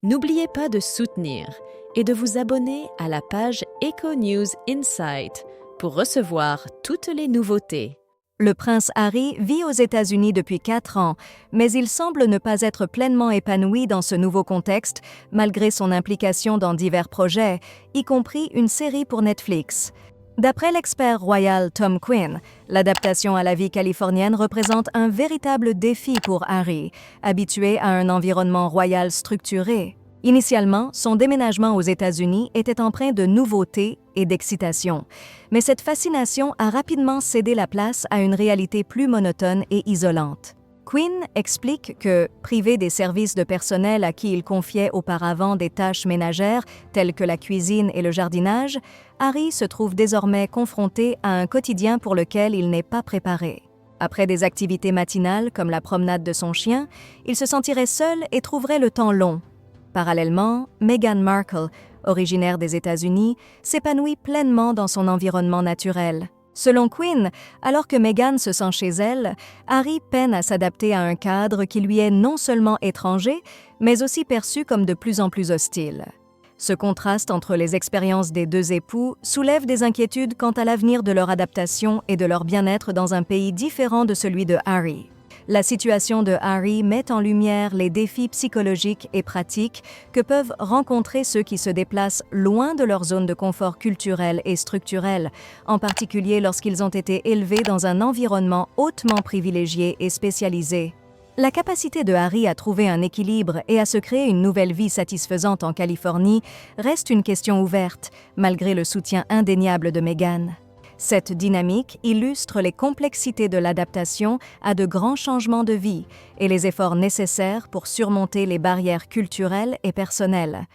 N'oubliez pas de soutenir et de vous abonner à la page Eco News Insight pour recevoir toutes les nouveautés. Le prince Harry vit aux États-Unis depuis 4 ans, mais il semble ne pas être pleinement épanoui dans ce nouveau contexte, malgré son implication dans divers projets, y compris une série pour Netflix. D'après l'expert royal Tom Quinn, l'adaptation à la vie californienne représente un véritable défi pour Harry, habitué à un environnement royal structuré. Initialement, son déménagement aux États-Unis était empreint de nouveautés et d'excitation, mais cette fascination a rapidement cédé la place à une réalité plus monotone et isolante. Quinn explique que, privé des services de personnel à qui il confiait auparavant des tâches ménagères telles que la cuisine et le jardinage, Harry se trouve désormais confronté à un quotidien pour lequel il n'est pas préparé. Après des activités matinales comme la promenade de son chien, il se sentirait seul et trouverait le temps long. Parallèlement, Meghan Markle, originaire des États-Unis, s'épanouit pleinement dans son environnement naturel. Selon Quinn, alors que Meghan se sent chez elle, Harry peine à s'adapter à un cadre qui lui est non seulement étranger, mais aussi perçu comme de plus en plus hostile. Ce contraste entre les expériences des deux époux soulève des inquiétudes quant à l'avenir de leur adaptation et de leur bien-être dans un pays différent de celui de Harry. La situation de Harry met en lumière les défis psychologiques et pratiques que peuvent rencontrer ceux qui se déplacent loin de leur zone de confort culturel et structurel, en particulier lorsqu'ils ont été élevés dans un environnement hautement privilégié et spécialisé. La capacité de Harry à trouver un équilibre et à se créer une nouvelle vie satisfaisante en Californie reste une question ouverte, malgré le soutien indéniable de Meghan. Cette dynamique illustre les complexités de l'adaptation à de grands changements de vie et les efforts nécessaires pour surmonter les barrières culturelles et personnelles.